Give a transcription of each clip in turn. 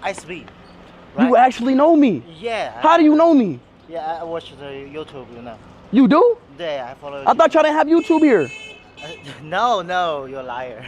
I speak, right? You actually know me. Yeah. How do you know me? Yeah, I watch the YouTube, you know. You do? Yeah, I follow I you. thought y'all didn't have YouTube here. No, no, you're a liar.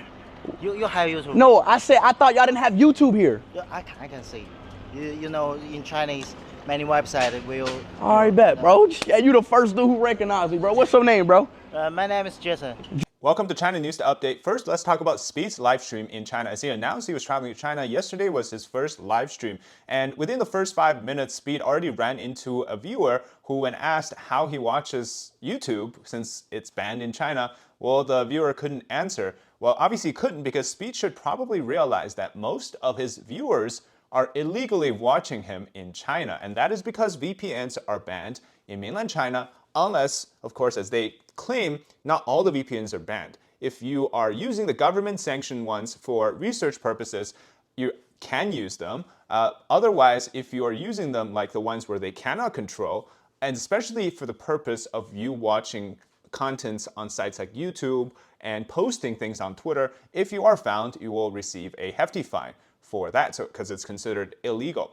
You have YouTube. No, I said I thought y'all didn't have YouTube here. Yeah, I can see. You know, in Chinese, many websites will. All right, bet, bro. Yeah, you the first dude who recognized me, bro. What's your name, bro? My name is Jason. Welcome to China News to Update. First, let's talk about Speed's live stream in China. As he announced he was traveling to China, yesterday was his first live stream. And within the first 5 minutes, Speed already ran into a viewer who, when asked how he watches YouTube, since it's banned in China, well, the viewer couldn't answer. Well, obviously he couldn't because Speed should probably realize that most of his viewers are illegally watching him in China. And that is because VPNs are banned in mainland China, unless, of course, as they claim, not all the VPNs are banned. If you are using the government-sanctioned ones for research purposes, you can use them. Otherwise, if you are using them like the ones where they cannot control, and especially for the purpose of you watching contents on sites like YouTube and posting things on Twitter, if you are found, you will receive a hefty fine for that, so because it's considered illegal.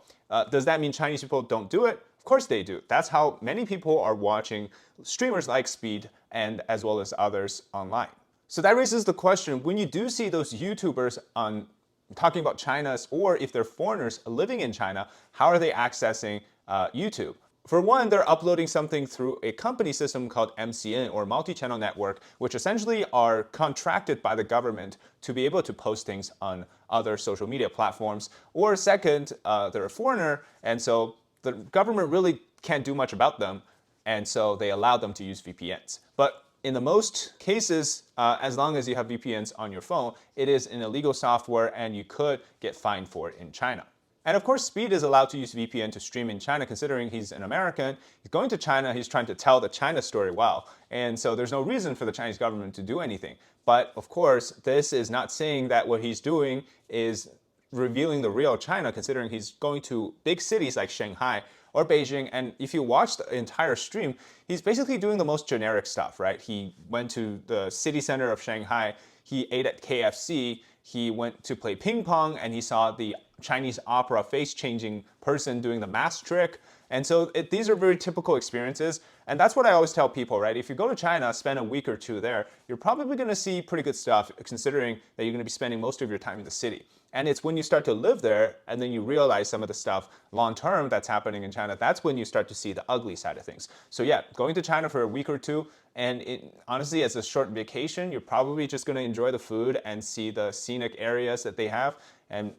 Does that mean Chinese people don't do it? Of course they do. That's how many people are watching streamers like Speed and as well as others online. So that raises the question, when you do see those YouTubers on talking about China's, or if they're foreigners living in China, how are they accessing YouTube? For one, they're uploading something through a company system called MCN, or multi-channel network, which essentially are contracted by the government to be able to post things on other social media platforms. Or second, they're a foreigner, and so the government really can't do much about them, and so they allow them to use VPNs. But in the most cases, as long as you have VPNs on your phone, it is an illegal software and you could get fined for it in China. And of course, Speed is allowed to use VPN to stream in China, considering he's an American. He's going to China, he's trying to tell the China story well. And so there's no reason for the Chinese government to do anything. But of course, this is not saying that what he's doing is revealing the real China, considering he's going to big cities like Shanghai or Beijing. And if you watch the entire stream, he's basically doing the most generic stuff, right? He went to the city center of Shanghai, he ate at KFC, he went to play ping pong, and he saw the Chinese opera face-changing person doing the mask trick. And so these are very typical experiences. And that's what I always tell people, right? If you go to China, spend a week or two there, you're probably going to see pretty good stuff, considering that you're going to be spending most of your time in the city. And it's when you start to live there and then you realize some of the stuff long term that's happening in China, that's when you start to see the ugly side of things. So yeah, going to China for a week or two, and honestly, as a short vacation, you're probably just going to enjoy the food and see the scenic areas that they have and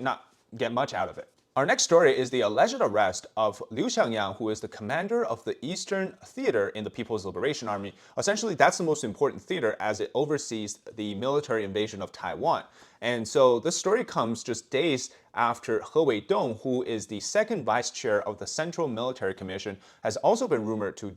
not get much out of it. Our next story is the alleged arrest of Liu Xiangyang, who is the commander of the Eastern Theater in the People's Liberation Army. Essentially, that's the most important theater as it oversees the military invasion of Taiwan. And so this story comes just days after He Weidong, who is the second vice chair of the Central Military Commission, has also been rumored to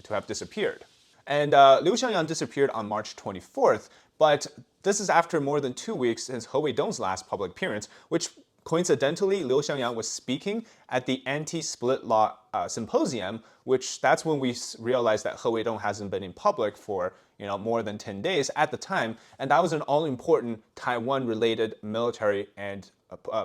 have disappeared. And Liu Xiangyang disappeared on March 24th, but this is after more than 2 weeks since He Weidong's last public appearance, which coincidentally, Liu Xiangyang was speaking at the anti-split law symposium, which that's when we realized that He Weidong hasn't been in public for more than 10 days at the time, and that was an all-important Taiwan-related military and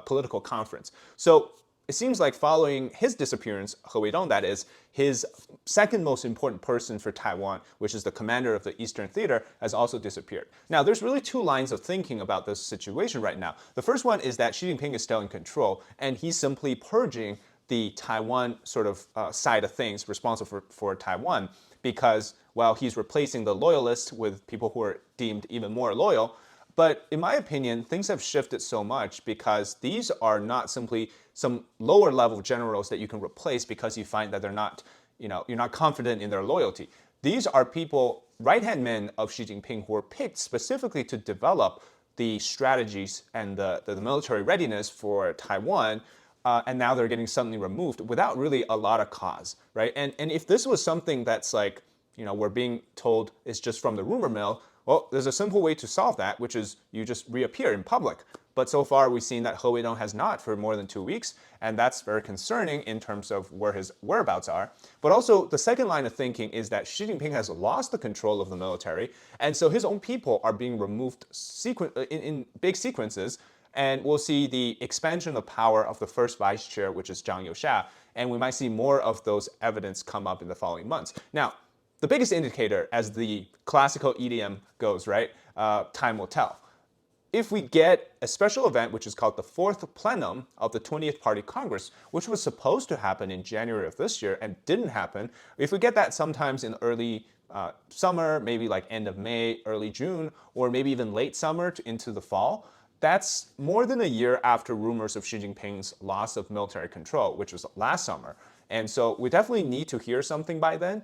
political conference. So it seems like following his disappearance, He Weidong, that is, his second most important person for Taiwan, which is the commander of the Eastern Theater, has also disappeared. Now, there's really two lines of thinking about this situation right now. The first one is that Xi Jinping is still in control, and he's simply purging the Taiwan sort of side of things responsible for Taiwan because, well, he's replacing the loyalists with people who are deemed even more loyal. But in my opinion, things have shifted so much because these are not simply some lower level generals that you can replace because you find that they're not, you're not confident in their loyalty. These are people, right-hand men of Xi Jinping, who were picked specifically to develop the strategies and the military readiness for Taiwan, and now they're getting suddenly removed without really a lot of cause, right? And if this was something that's like, we're being told is just from the rumor mill, well, there's a simple way to solve that, which is you just reappear in public. But so far, we've seen that He Weidong has not for more than 2 weeks, and that's very concerning in terms of where his whereabouts are. But also, the second line of thinking is that Xi Jinping has lost the control of the military, and so his own people are being removed in big sequences, and we'll see the expansion of power of the first vice chair, which is Zhang Youxia, and we might see more of those evidence come up in the following months. Now, the biggest indicator, as the classical idiom goes, right? Time will tell. If we get a special event, which is called the fourth plenum of the 20th Party Congress, which was supposed to happen in January of this year and didn't happen, if we get that sometimes in early summer, maybe like end of May, early June, or maybe even late summer into the fall, that's more than a year after rumors of Xi Jinping's loss of military control, which was last summer. And so we definitely need to hear something by then.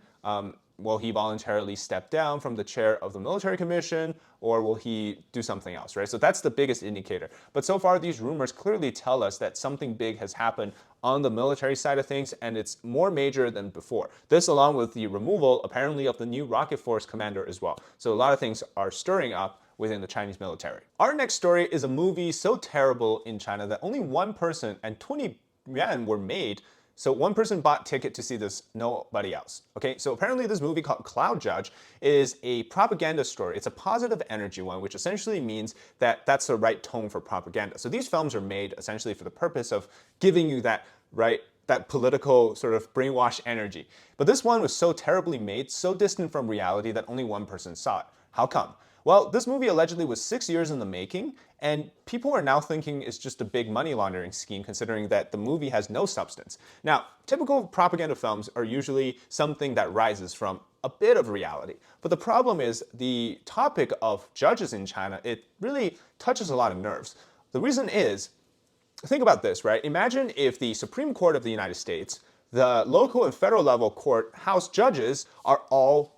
Will he voluntarily step down from the chair of the military commission, or will he do something else, right? So that's the biggest indicator. But so far, these rumors clearly tell us that something big has happened on the military side of things, and it's more major than before. This, along with the removal, apparently, of the new rocket force commander as well. So a lot of things are stirring up within the Chinese military. Our next story is a movie so terrible in China that only one person and 20 yuan were made. So one person bought ticket to see this, nobody else. Okay, so apparently this movie called Cloud Judge is a propaganda story. It's a positive energy one, which essentially means that that's the right tone for propaganda. So these films are made essentially for the purpose of giving you that, right, that political sort of brainwash energy. But this one was so terribly made, so distant from reality that only one person saw it. How come? Well, this movie allegedly was 6 years in the making, and people are now thinking it's just a big money laundering scheme, considering that the movie has no substance. Now, typical propaganda films are usually something that rises from a bit of reality. But the problem is the topic of judges in China, it really touches a lot of nerves. The reason is, think about this, right? Imagine if the Supreme Court of the United States, the local and federal level court house judges are all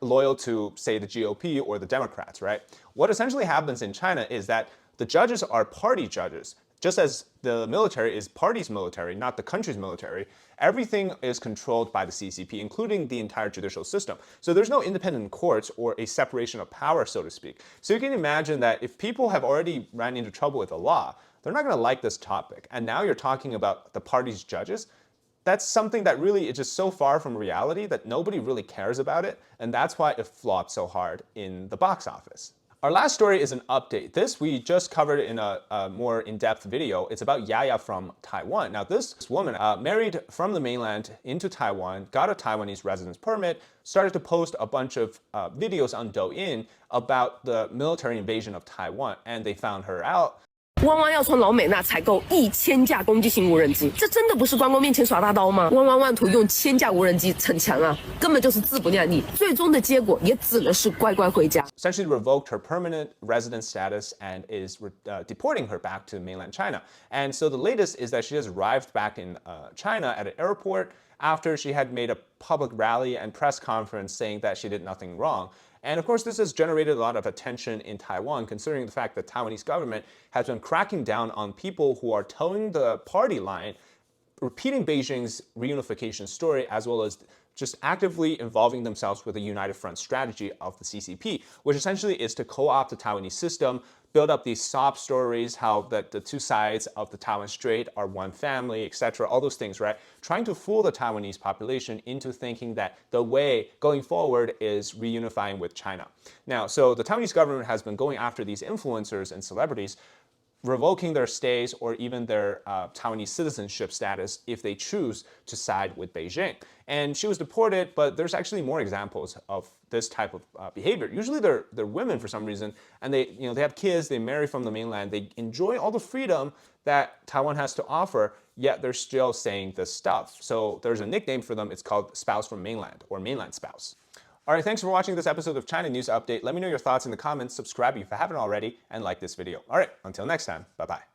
loyal to, say, the GOP or the Democrats, right? What essentially happens in China is that the judges are party judges. Just as the military is party's military, not the country's military, everything is controlled by the CCP, including the entire judicial system. So there's no independent courts or a separation of power, so to speak. So you can imagine that if people have already ran into trouble with the law, they're not going to like this topic. And now you're talking about the party's judges. That's something that really is just so far from reality that nobody really cares about it, and that's why it flopped so hard in the box office. Our last story is an update. This we just covered in a more in-depth video. It's about Yaya from Taiwan. Now this woman married from the mainland into Taiwan, got a Taiwanese residence permit, started to post a bunch of videos on Douyin about the military invasion of Taiwan, and they found her out. 汪汪要从老美那采购1000架攻击性无人机，这真的不是关公面前耍大刀吗？汪汪妄图用1000架无人机逞强啊，根本就是自不量力。最终的结果也只能是乖乖回家。Essentially revoked her permanent resident status and is deporting her back to mainland China. And so the latest is that she has arrived back in China at an airport after she had made a public rally and press conference saying that she did nothing wrong. And of course, this has generated a lot of attention in Taiwan, considering the fact that the Taiwanese government has been cracking down on people who are towing the party line, repeating Beijing's reunification story, as well as just actively involving themselves with the United Front strategy of the CCP, which essentially is to co-opt the Taiwanese system, build up these sob stories, how that the two sides of the Taiwan Strait are one family, etc., all those things, right? Trying to fool the Taiwanese population into thinking that the way going forward is reunifying with China. Now, so the Taiwanese government has been going after these influencers and celebrities, revoking their stays or even their Taiwanese citizenship status if they choose to side with Beijing. And she was deported, but there's actually more examples of this type of behavior. Usually they're women for some reason, and they have kids, they marry from the mainland, they enjoy all the freedom that Taiwan has to offer, yet they're still saying this stuff. So there's a nickname for them, it's called spouse from mainland or mainland spouse. All right, thanks for watching this episode of China News Update. Let me know your thoughts in the comments, subscribe if you haven't already, and like this video. All right, until next time, bye-bye.